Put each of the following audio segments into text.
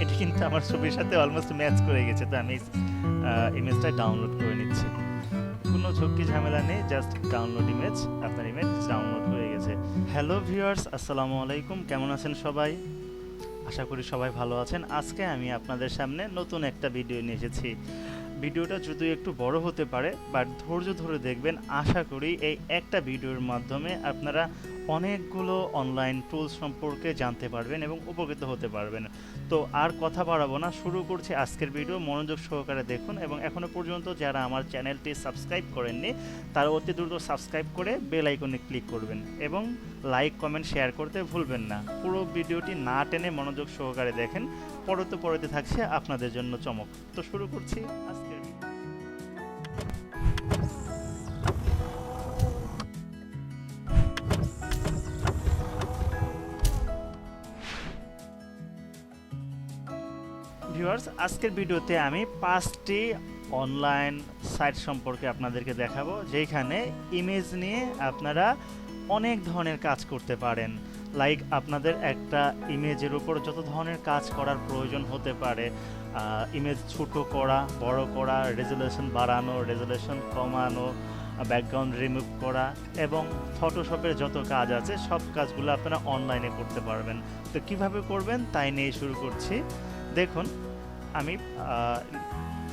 এটি কিন্তু আমার ছবির সাথে অলমোস্ট ম্যাচ করে গেছে। তো আমি ইমেজটা ডাউনলোড করে নিচ্ছি। কোনো ঝক্কি ঝামেলা নেই, জাস্ট ডাউনলোড ইমেজ। আপনার ইমেজ ডাউনলোড হয়ে গেছে। হ্যালো ভিউয়ার্স, আসসালামু আলাইকুম। কেমন আছেন সবাই? আশা করি সবাই ভালো আছেন। আজকে আমি আপনাদের সামনে নতুন একটা ভিডিও নিয়ে এসেছি। ভিডিওটা যদিও একটু বড় হতে পারে, বাট ধৈর্য ধরে দেখবেন। আশা করি এই একটা ভিডিওর মাধ্যমে আপনারা অনেকগুলো অনলাইন টুলস সম্পর্কে জানতে পারবেন এবং উপকৃত হতে পারবেন। তো আর কথা বাড়াবো না, শুরু করছি আজকের ভিডিও। মনোযোগ সহকারে দেখুন এবং এখনও পর্যন্ত যারা আমার চ্যানেলটি সাবস্ক্রাইব করেননি তারা অতি দ্রুত সাবস্ক্রাইব করে বেল আইকনে ক্লিক করবেন এবং লাইক কমেন্ট শেয়ার করতে ভুলবেন না। পুরো ভিডিওটি না টেনে মনোযোগ সহকারে দেখেন, পরতে থাকছে আপনাদের জন্য চমক। তো শুরু করছি আজকের ভিউয়ার্স। আজকের ভিডিওতে আমি 5টি অনলাইন সাইট সম্পর্কে আপনাদেরকে দেখাবো, যেখানে ইমেজ নিয়ে আপনারা অনেক ধরনের কাজ করতে পারেন। লাইক আপনাদের একটা ইমেজের উপর যত ধরনের কাজ করার প্রয়োজন হতে পারে, ইমেজ ছোট করা, বড় করা, রেজুলেশন বাড়ানো, রেজুলেশন কমানো, ব্যাকগ্রাউন্ড রিমুভ করা এবং ফটোশপের যত কাজ আছে সব কাজগুলো আপনারা অনলাইনে করতে পারবেন। তো কিভাবে করবেন তাই নিয়ে শুরু করছি। দেখুন, আমি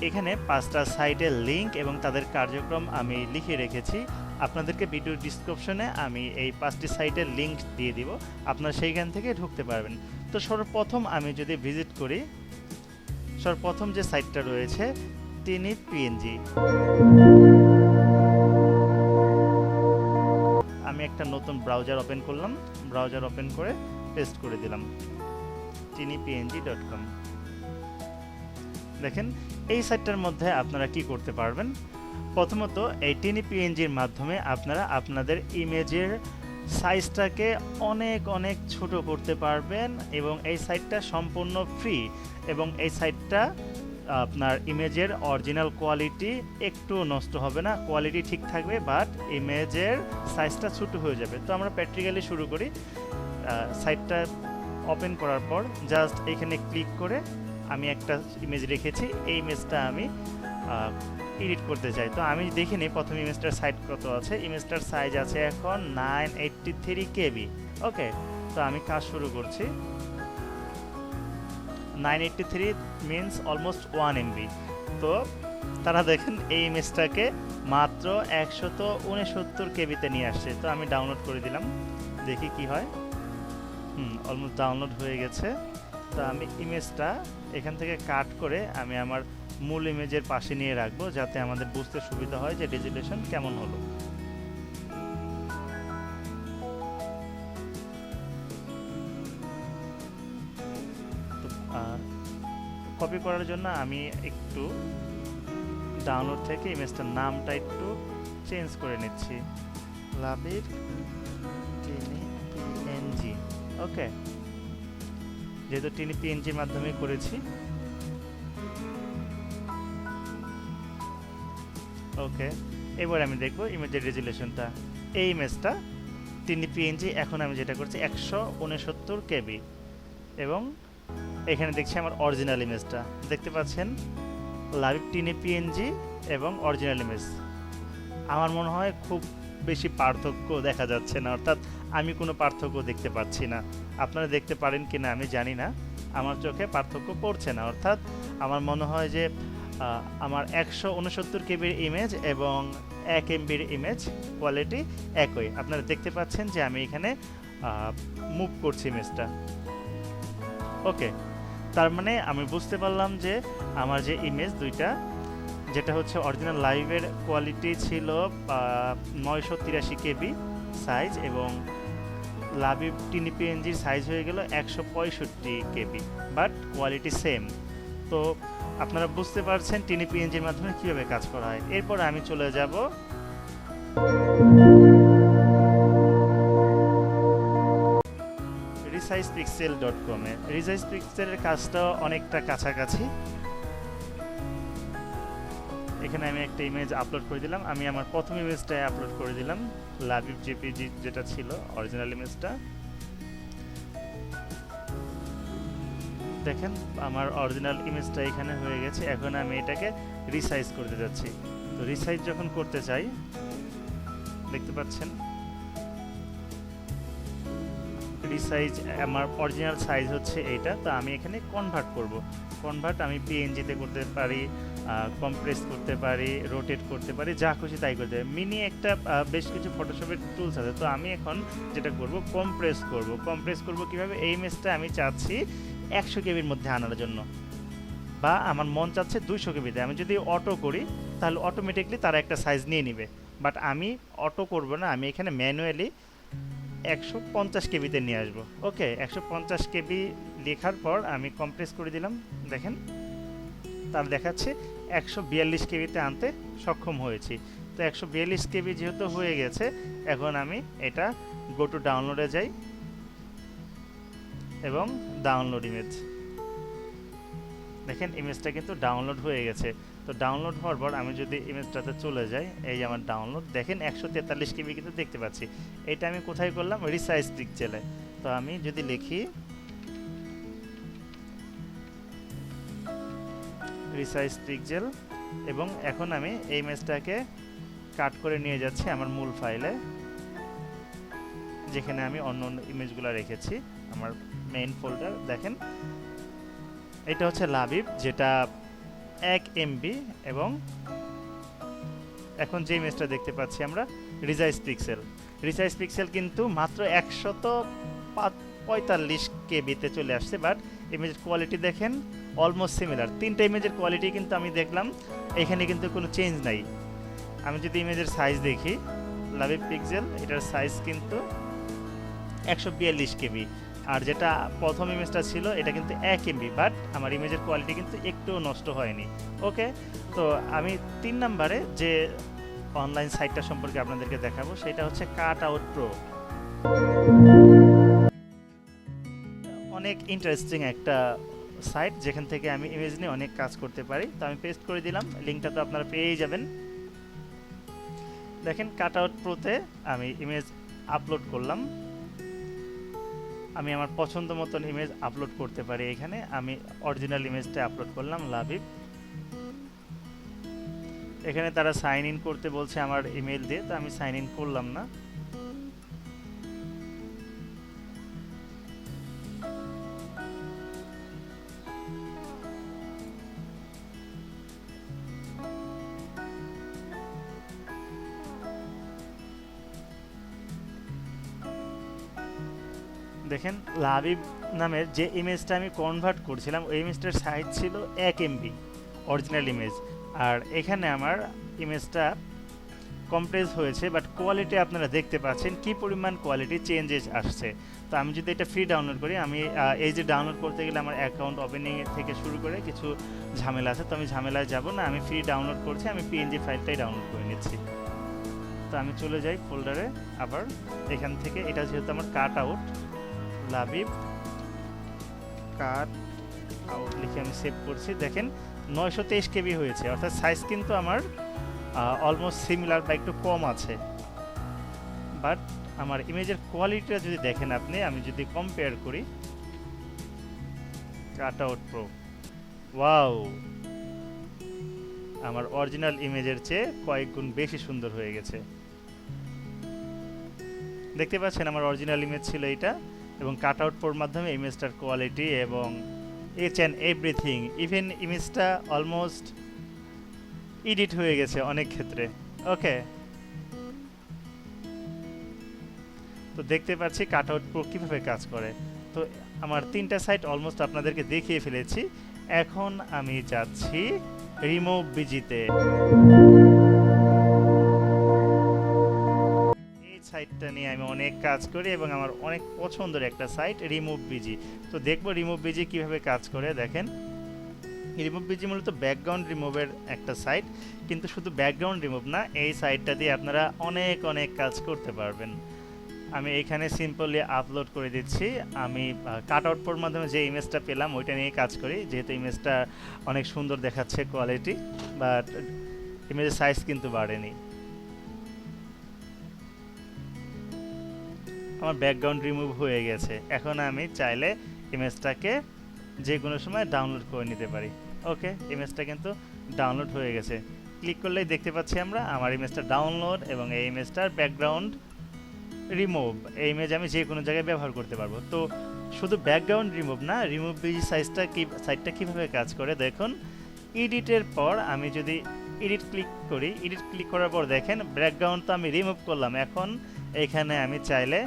এখানে 5টা সাইটের লিঙ্ক এবং তাদের কার্যক্রম আমি লিখে রেখেছি। আপনাদেরকে ভিডিও ডিসক্রিপশনে আমি এই 5টি সাইটের লিঙ্ক দিয়ে দিব, আপনারা সেইখান থেকে ঢুকতে পারবেন। তো সর্বপ্রথম আমি যদি ভিজিট করি, সর্বপ্রথম যে সাইটটা রয়েছে তিনি পিএনজি। আমি একটা নতুন ব্রাউজার ওপেন করলাম, ব্রাউজার ওপেন করে পেস্ট করে দিলাম tinipng.com। দেখেন, এই সাইটটার মধ্যে আপনারা কি করতে পারবেন। প্রথমত এই tinipng-র মাধ্যমে আপনারা আপনাদের ইমেজের সাইজটাকে অনেক ছোট করতে পারবেন এবং এই সাইটটা সম্পূর্ণ ফ্রি এবং এই সাইটটা আপনার ইমেজের অরিজিনাল কোয়ালিটি একটু নষ্ট হবে না, কোয়ালিটি ঠিক থাকবে, বাট ইমেজের সাইজটা ছোট হয়ে যাবে। তো আমরা প্র্যাকটিক্যালি শুরু করি। সাইটটা ওপেন করার পর জাস্ট এখানে ক্লিক করে আমি একটা ইমেজ রেখেছি, এই ইমেজটা আমি এডিট করতে চাই। তো আমি দেখে নিই প্রথম ইমেজটার সাইজ কত আছে। ইমেজটার সাইজ আছে এখন 983 কেবি। ওকে, তো আমি কাজ শুরু করছি। 983 মিনস অলমোস্ট 1 MB। তো তারা দেখেন এই ইমেজটাকে মাত্র 169 কেবিতে নিয়ে আসছে। তো আমি ডাউনলোড করে দিলাম, দেখি কি হয়। অলমোস্ট ডাউনলোড হয়ে গেছে। তো আমি ইমেজটা এখান থেকে কাট করে আমি আমার মূল ইমেজের পাশে নিয়ে রাখবো, যাতে আমাদের বুঝতে সুবিধা হয় যে রেজুলেশন কেমন হলো। কপি করার জন্য আমি একটু ডাউনলোড থেকে ইমেজটার নামটা একটু চেঞ্জ করে নিচ্ছি, লাবির টিনিপিএনজি। ওকে, যেহেতু টিনিপিএনজির মাধ্যমে করেছি। ওকে, এবার আমি দেখব ইমেজের রেজুলেশনটা। এই ইমেজটা টিনিপিএনজি, এখন আমি যেটা করছি 169 কেবি এবং এখানে দেখছি আমার অরিজিনাল ইমেজটা দেখতে পাচ্ছেন, লাইভ টিনিপিএনজি এবং অরিজিনাল ইমেজ। আমার মনে হয় খুব বেশি পার্থক্য দেখা যাচ্ছে না, অর্থাৎ আমি কোনো পার্থক্য দেখতে পাচ্ছি না। আপনারা দেখতে পারেন কি না আমি জানি না, আমার চোখে পার্থক্য পড়ছে না। অর্থাৎ আমার মনে হয় যে আমার 169 কেবির ইমেজ এবং 1 MBর ইমেজ কোয়ালিটি একই। আপনারা দেখতে পাচ্ছেন যে আমি এখানে মুভ করছি ইমেজটা। ওকে, তার মানে আমি বুঝতে পারলাম যে আমার যে ইমেজ দুইটা, যেটা হচ্ছে অরিজিনাল লাইভের কোয়ালিটি ছিল 983 কেবি সাইজ এবং লাইভ টিনিপিএনজির সাইজ হয়ে গেল 165 কেবি, বাট কোয়ালিটি সেম। তো আপনারা বুঝতে পারছেন টিনিপিএনজির মাধ্যমে কীভাবে কাজ করা হয়। এরপর আমি চলে যাব resizepixel.com এ। resizepixel-এর কাজটা অনেকটা কাছাকাছি। এখানে আমি একটা ইমেজ আপলোড করে দিলাম। আমি আমার প্রথম ইমেজটাই আপলোড করে দিলাম, লাভিভ জেপিজি যেটা ছিল অরিজিনাল ইমেজটা। দেখেন আমার অরিজিনাল ইমেজটা এখানে হয়ে গেছে। এখন আমি এটাকে রিসাইজ করতে যাচ্ছি। তো রিসাইজ যখন করতে চাই, দেখতে পাচ্ছেন রিসাইজ আমার অরিজিনাল সাইজ হচ্ছে এইটা। তো আমি এখানে কনভার্ট করব। কনভার্ট আমি পিএনজিতে করতে পারি, কম্প্রেস করতে পারি, রোটেট করতে পারি, যা খুশি তাই করতে পারি। মিনি একটা বেশ কিছু ফটোশপের টুলস আছে। তো আমি এখন যেটা করব, কম্প্রেস করব। কম্প্রেস করব কিভাবে? এই ইমেজটা আমি চাচ্ছি 100 কেবির মধ্যে আনার জন্য, বা আমার মন চাচ্ছে 200 কেবিতে। আমি যদি অটো করি তাহলে অটোমেটিকলি তারা একটা সাইজ নিয়ে নেবে, বাট আমি অটো করব না, আমি এখানে ম্যানুয়ালি 150 কেবিতে নিয়ে আসবো। ওকে, 150 কেবি লেখার পর আমি কম্প্রেস করে দিলাম। দেখেন তার দেখাচ্ছে 142 কেবিতে আনতে সক্ষম হয়েছি। তো 142 কেবি যেহেতু হয়ে গেছে, এখন আমি এটা গো টু ডাউনলোডে যাই এবং ডাউনলোড ইমেজ। দেখেন ইমেজটা কিন্তু ডাউনলোড হয়ে গেছে। তো ডাউনলোড হওয়ার পর আমি যদি ইমেজটাতে চলে যাই, এই যে আমার ডাউনলোড, দেখেন 143 কেবি কিন্তু দেখতে পাচ্ছি। এটা আমি কোথায় করলাম? রিসাইজ পিক্সেলে। তো আমি যদি লিখি রিসাইজ পিক্সেল, এবং এখন আমি এই ইমেজটাকে কাট করে নিয়ে যাচ্ছি আমার মূল ফাইলে, যেখানে আমি অন্য অন্য ইমেজগুলো রেখেছি, আমার মেইন ফোল্ডার। দেখেন এটা হচ্ছে লাবিব, যেটা 1 MB, এবং এখন যে ইমেজটা দেখতে পাচ্ছি আমরা রিসাইজ পিক্সেল। রিসাইজ পিক্সেল কিন্তু মাত্র 145 কেবিতে চলে আসছে, বাট ইমেজের কোয়ালিটি দেখেন অলমোস্ট সিমিলার। তিনটা ইমেজের কোয়ালিটি কিন্তু আমি দেখলাম এখানে কিন্তু কোনো চেঞ্জ নাই। আমি যদি ইমেজের সাইজ দেখি, লাবিব পিক্সেল, এটার সাইজ কিন্তু 142 কেবি, আর যেটা প্রথম ইমেজটা ছিল এটা কিন্তু 1 MB, বাট আমার ইমেজের কোয়ালিটি কিন্তু একটুও নষ্ট হয়নি। ওকে, তো আমি 3 নম্বরে যে অনলাইন সাইটটা সম্পর্কে আপনাদেরকে দেখাবো সেটা হচ্ছে কাট আউট প্রো। অনেক ইন্টারেস্টিং একটা সাইট, যেখান থেকে আমি ইমেজ নিয়ে অনেক কাজ করতে পারি। তো আমি পেস্ট করে দিলাম, লিঙ্কটা তো আপনারা পেয়েই যাবেন। দেখেন কাট আউট প্রোতে আমি ইমেজ আপলোড করলাম। আমি আমার পছন্দ মতন ইমেজ আপলোড করতে পারি। এখানে আমি অরিজিনাল ইমেজটা আপলোড করলাম, লাবিব। এখানে তারা সাইন ইন করতে বলছে আমার ইমেল দিয়ে, তো আমি সাইন ইন করলাম না। দেখেন লাবিব নামের যে ইমেজটা আমি কনভার্ট করছিলাম, ওই ইমেজটার সাইজ ছিল 1 MB অরিজিনাল ইমেজ, আর এখানে আমার ইমেজটা কম্প্রেস হয়েছে, বাট কোয়ালিটি আপনারা দেখতে পাচ্ছেন কি পরিমাণ কোয়ালিটি চেঞ্জেস আসছে। তো আমি যদি এটা ফ্রি ডাউনলোড করি, আমি এই যে ডাউনলোড করতে গেলে আমার অ্যাকাউন্ট ওপেনিং থেকে শুরু করে কিছু ঝামেলা আছে, তো আমি ঝামেলায় যাব না, আমি ফ্রি ডাউনলোড করছি, আমি পিএনজি ফাইলটাই ডাউনলোড করে নিচ্ছি। তো আমি চলে যাই ফোল্ডারে, আবার এখান থেকে এটা যেহেতু আমার cut out, Labib cut out লিখে আমি সেভ করছি। দেখেন 923 কেবি হয়েছে, অর্থাৎ সাইজ কিন্তু আমার অলমোস্ট সিমিলার বা একটু কম আছে, বাট আমার ইমেজের কোয়ালিটিটা যদি দেখেন আপনি, আমি যদি কম্পেয়ার করি কাট আউট প্রো, ওয়াও, আমার অরিজিনাল ইমেজের চেয়ে কয়েক গুণ বেশি সুন্দর হয়ে গেছে। দেখতে পাচ্ছেন আমার অরিজিনাল ইমেজ ছিল এইটা, এবং কাট আউট প্রোর মাধ্যমে ইমেজটার কোয়ালিটি এবং ইচ অ্যান্ড এভরিথিং, ইভেন ইমেজটা অলমোস্ট এডিট হয়ে গেছে অনেক ক্ষেত্রে। ওকে, তো দেখতে পাচ্ছি কাট আউট প্রো কীভাবে কাজ করে। তো আমার 3টা সাইট অলমোস্ট আপনাদেরকে দেখিয়ে ফেলেছি। এখন আমি যাচ্ছি রিমুভ বিজিতে। এই সাইটটা নিয়ে আমি অনেক কাজ করি এবং আমার অনেক পছন্দের একটা সাইট রিমুভ বিজি। তো দেখবো রিমুভ বিজি কীভাবে কাজ করে। দেখেন রিমুভ বিজি মূলত ব্যাকগ্রাউন্ড রিমুভের একটা সাইট, কিন্তু শুধু ব্যাকগ্রাউন্ড রিমুভ না, এই সাইটটা দিয়ে আপনারা অনেক অনেক কাজ করতে পারবেন। আমি এখানে সিম্পলি আপলোড করে দিচ্ছি। আমি কাট আউট প্রোর মাধ্যমে যে ইমেজটা পেলাম ওইটা নিয়ে কাজ করি, যেহেতু ইমেজটা অনেক সুন্দর দেখাচ্ছে কোয়ালিটি, বাট ইমেজের সাইজ কিন্তু বাড়েনি। আমার ব্যাকগ্রাউন্ড রিমুভ হয়ে গেছে। এখন আমি চাইলে ইমেজটাকে যে কোনো সময় ডাউনলোড করে নিতে পারি। ওকে, ইমেজটা কিন্তু ডাউনলোড হয়ে গেছে। ক্লিক করলেই দেখতে পাচ্ছি আমরা আমার ইমেজটা ডাউনলোড, এবং এই ইমেজটার ব্যাকগ্রাউন্ড রিমুভ। এই ইমেজ আমি যে কোনো জায়গায় ব্যবহার করতে পারবো। তো শুধু ব্যাকগ্রাউন্ড রিমুভ না, রিমুভ সাইটটা কীভাবে কাজ করে দেখুন। এডিটের পর আমি যদি এডিট ক্লিক করার পর দেখেন ব্যাকগ্রাউন্ড তো আমি রিমুভ করলাম। এখন এখানে আমি চাইলে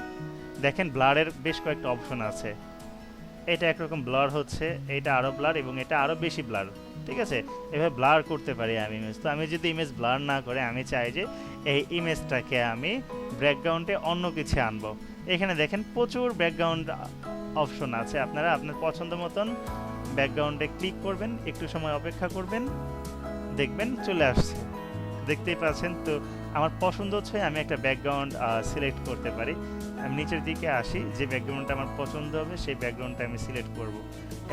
দেখেন ব্লারের বেশ কয়েকটা অপশন আছে। এটা একরকম ব্লার হচ্ছে, এটা আরও ব্লার, এবং এটা আরও বেশি ব্লার। ঠিক আছে, এভাবে ব্লার করতে পারি আমি ইমেজ। তো আমি যদি ইমেজ ব্লার না করে আমি চাই যে এই ইমেজটাকে আমি ব্যাকগ্রাউন্ডে অন্য কিছু আনবো, এখানে দেখেন প্রচুর ব্যাকগ্রাউন্ড অপশন আছে। আপনারা আপনার পছন্দ মতন ব্যাকগ্রাউন্ডে ক্লিক করবেন, একটু সময় অপেক্ষা করবেন, দেখবেন চলে আসছে, দেখতেই পাচ্ছেন। তো আমার পছন্দ হচ্ছে আমি একটা ব্যাকগ্রাউন্ড সিলেক্ট করতে পারি। আমি নিচের দিকে আসি, যে ব্যাকগ্রাউন্ডটা আমার পছন্দ হবে সেই ব্যাকগ্রাউন্ডটা আমি সিলেক্ট করব।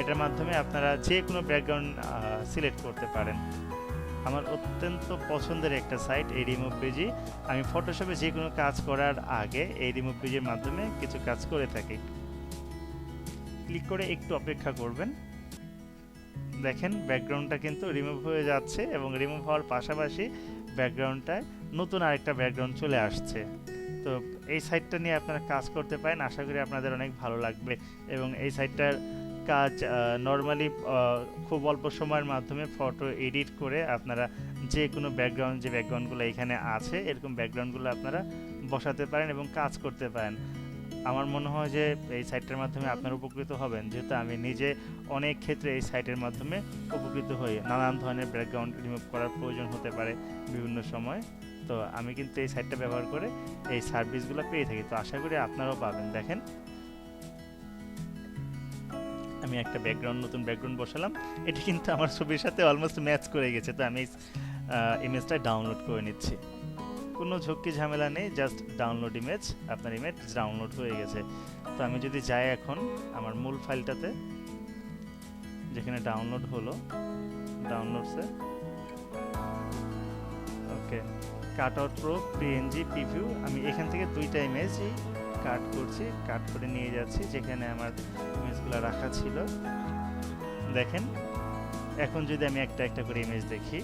এটার মাধ্যমে আপনারা যে কোনো ব্যাকগ্রাউন্ড সিলেক্ট করতে পারেন। আমার অত্যন্ত পছন্দের একটা সাইট এই রিমুভ পেজি। আমি ফটোশপে যে কোনো কাজ করার আগে এই রিমুভ পেজের মাধ্যমে কিছু কাজ করে থাকি। ক্লিক করে একটু অপেক্ষা করবেন, দেখেন ব্যাকগ্রাউন্ডটা কিন্তু রিমুভ হয়ে যাচ্ছে, এবং রিমুভ হওয়ার পাশাপাশি ব্যাকগ্রাউন্ডটায় নতুন আরেকটা ব্যাকগ্রাউন্ড চলে আসছে। তো এই সাইটটা নিয়ে আপনারা কাজ করতে পারেন, আশা করি আপনাদের অনেক ভালো লাগবে। এবং এই সাইটটার কাজ নর্মালি খুব অল্প সময়ের মাধ্যমে ফটো এডিট করে আপনারা যে কোনো যে ব্যাকগ্রাউন্ডগুলো এখানে আছে এরকম ব্যাকগ্রাউন্ডগুলো আপনারা বসাতে পারেন এবং কাজ করতে পারেন। আমার মনে হয় যে এই সাইটটার মাধ্যমে আপনারা উপকৃত হবেন, যেহেতু আমি নিজে অনেক ক্ষেত্রে এই সাইটের মাধ্যমে উপকৃত হই। নানান ধরনের ব্যাকগ্রাউন্ড রিমুভ করার প্রয়োজন হতে পারে বিভিন্ন সময়। তো আমি কিন্তু এই সাইটটা ব্যবহার করে এই সার্ভিসগুলো পেয়ে থাকি। তো আশা করি আপনারাও পাবেন। দেখেন আমি একটা নতুন ব্যাকগ্রাউন্ড বসালাম, এটি কিন্তু আমার ছবির সাথে অলমোস্ট ম্যাচ করে গেছে। তো আমি ইমেজটা ডাউনলোড করে নিচ্ছি, কোনো ঝক্কি ঝামেলা নেই, জাস্ট ডাউনলোড ইমেজ। আপনার ইমেজ ডাউনলোড হয়ে গেছে। তো আমি যদি যাই এখন আমার মূল ফাইলটাতে, যেখানে ডাউনলোড হলো, ডাউনলোডসে okay cut out pro PNG preview, আমি এখান থেকে দুইটা ইমেজই কাট করছি, কাট করে নিয়ে যাচ্ছি যেখানে আমার ইমেজগুলো রাখা ছিল। দেখেন এখন যদি আমি একটা একটা করে ইমেজ দেখি,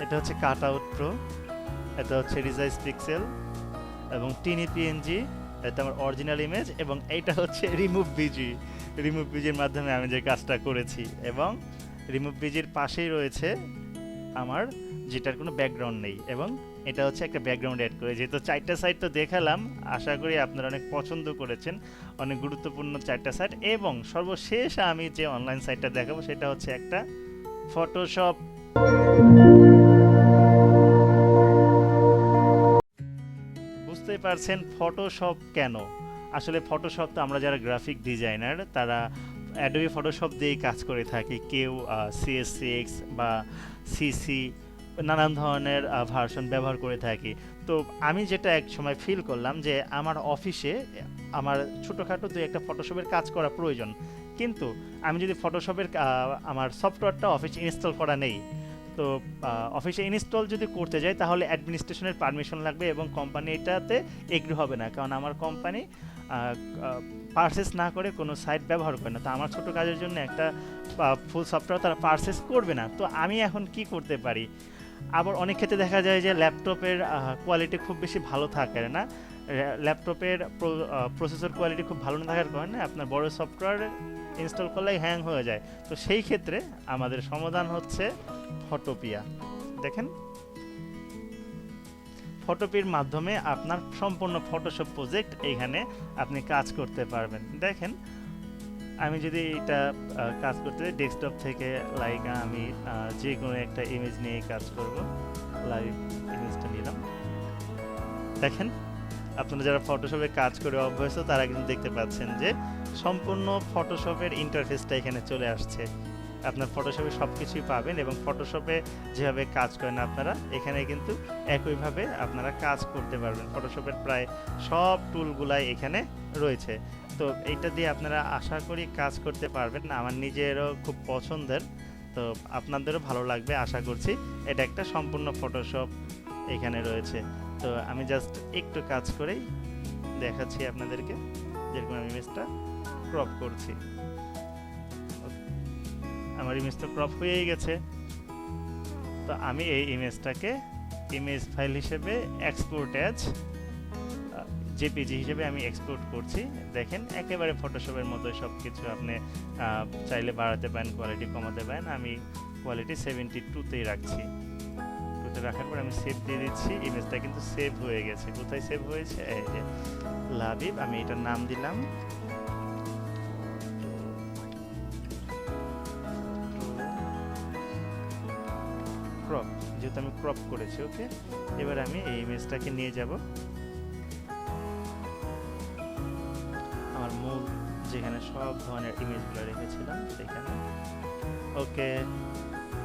এটা হচ্ছে কাট আউট প্রো, এটা হচ্ছে রিজাইজ পিক্সেল, এবং টিনি পিএনজি, এটা আমার অরিজিনাল ইমেজ, এবং এইটা হচ্ছে রিমুভ বিজির মাধ্যমে আমি যে কাজটা করেছি। এবং রিমুভ বিজির পাশেই রয়েছে আমার যেটার কোনো ব্যাকগ্রাউন্ড নেই, এবং এটা হচ্ছে একটা ব্যাকগ্রাউন্ড অ্যাড করে। যেহেতু চারটা সাইট তো দেখালাম, আশা করি আপনারা অনেক পছন্দ করেছেন, অনেক গুরুত্বপূর্ণ চারটা সাইট। এবং সর্বশেষ আমি যে অনলাইন সাইটটা দেখাবো সেটা হচ্ছে একটা ফটোশপ। বুঝতেই পারছেন ফটোশপ কেন। আসলে ফটোশপ তো আমরা যারা গ্রাফিক ডিজাইনার তারা অ্যাডোবি ফটোশপ দিয়েই কাজ করে থাকি। কেউ CS6 বা সিসি নানান ধরনের ভার্সন ব্যবহার করে থাকি। তো আমি যেটা এক সময় ফিল করলাম যে আমার অফিসে আমার ছোটোখাটো দুই একটা ফটোশপের কাজ করা প্রয়োজন, কিন্তু আমি যদি ফটোশপের আমার সফটওয়্যারটা অফিসে ইনস্টল করা নেই, তো অফিসে ইনস্টল যদি করতে যাই তাহলে অ্যাডমিনিস্ট্রেশনের পারমিশন লাগবে, এবং কোম্পানি এটাতে এগ্রি হবে না, কারণ আমার কোম্পানি পারচেস না করে কোনো সাইট ব্যবহার করে না। তো আমার ছোটো কাজের জন্য একটা ফুল সফটওয়্যার তারা পারচেস করবে না। তো আমি এখন কি করতে পারি? আবার অনেক ক্ষেত্রে দেখা যায় যে ল্যাপটপের কোয়ালিটি খুব বেশি ভালো থাকে না, ল্যাপটপের প্রসেসর কোয়ালিটি খুব ভালো না থাকার কারণে আপনার বড় সফটওয়্যার ইনস্টল করলেই হ্যাং হয়ে যায়। তো সেই ক্ষেত্রে আমাদের সমাধান হচ্ছে ফটোপিয়া। দেখেন ফটোপির মাধ্যমে আপনার সম্পূর্ণ ফটোশপ প্রজেক্ট এইখানে আপনি কাজ করতে পারবেন। দেখেন আমি যদি এটা কাজ করতে ডেস্কটপ থেকে লাইক আমি যে কোনো একটা ইমেজ নিয়ে কাজ করব, লাইভ ইমেজটা নিলাম। দেখেন আপনারা যারা ফটোশপে কাজ করে অভ্যস্ত তারা কিন্তু দেখতে পাচ্ছেন যে সম্পূর্ণ ফটোশপের ইন্টারফেসটা এখানে চলে আসছে। আপনার ফটোশপে সব কিছুই পাবেন, এবং ফটোশপে যেভাবে কাজ করেন আপনারা এখানে কিন্তু একইভাবে আপনারা কাজ করতে পারবেন। ফটোশপের প্রায় সব টুলগুলাই এখানে রয়েছে। তো এইটা দিয়ে আপনারা আশা করি কাজ করতে পারবেন, আমার নিজেরও খুব পছন্দের, তো আপনাদেরও ভালো লাগবে আশা করছি। এটা একটা সম্পূর্ণ ফটোশপ এখানে রয়েছে। তো আমি জাস্ট একটু কাজ করেই দেখাচ্ছি আপনাদেরকে, যেরকম আমি ইমেজটা ক্রপ করছি। আমার ইমেজ তো ক্রপ হয়েই গেছে। তো আমি এই ইমেজটাকে ইমেজ ফাইল হিসেবে এক্সপোর্ট অ্যাজ জেপিজি হিসেবে আমি এক্সপোর্ট করছি। দেখেন একেবারে ফটোশপের মতো সব কিছু। আপনি চাইলে বাড়াতে পারেন, কোয়ালিটি কমাতে পারেন। আমি কোয়ালিটি 72তেই রাখছি। 2তে রাখার পর আমি সেভ দিয়ে দিচ্ছি। ইমেজটা কিন্তু সেভ হয়ে গেছে। কোথায় সেভ হয়েছে? এই যে লাবিব। আমি এটার নাম দিলাম ক্রপ, যেহেতু আমি ক্রপ করেছি। ওকে, এবার আমি এই ইমেজটাকে নিয়ে যাব আমার মূল যেখানে সব ধরনের ইমেজগুলো রেখেছিলাম সেখানে। ওকে,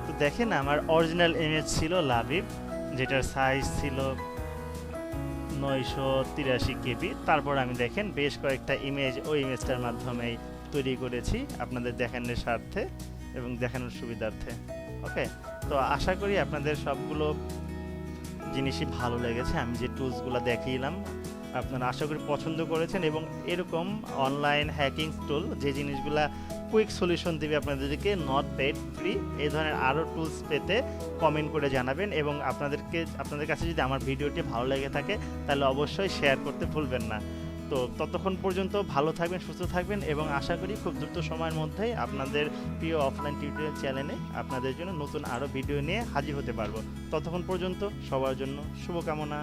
তো দেখেন আমার অরিজিনাল ইমেজ ছিল লাবিব, যেটার সাইজ ছিল 983 কেবি। তারপর আমি দেখেন বেশ কয়েকটা ইমেজ ওই ইমেজটার মাধ্যমেই তৈরি করেছি আপনাদের দেখানোর স্বার্থে এবং দেখানোর সুবিধার্থে। ওকে, তো আশা করি আপনাদের সবগুলো জিনিসই ভালো লেগেছে। আমি যে টুলসগুলো দেখিয়েলাম আপনারা আশা করি পছন্দ করেছেন, এবং এরকম অনলাইন হ্যাকিং টুল যে জিনিসগুলা কুইক সলিউশন দিবে আপনাদেরকে, নট পেড, ফ্রি, এই ধরনের আরও টুলস পেতে কমেন্ট করে জানাবেন। এবং আপনাদের কাছে যদি আমার ভিডিওটি ভালো লেগে থাকে তাহলে অবশ্যই শেয়ার করতে ভুলবেন না। তো ততক্ষণ পর্যন্ত ভালো থাকবেন, সুস্থ থাকবেন, এবং আশা করি খুব দ্রুত সময়ের মধ্যেই আপনাদের প্রিয় অফলাইন টিউটোরিয়াল চ্যানেলে আপনাদের জন্য নতুন আরও ভিডিও নিয়ে হাজির হতে পারবো। ততক্ষণ পর্যন্ত সবার জন্য শুভকামনা।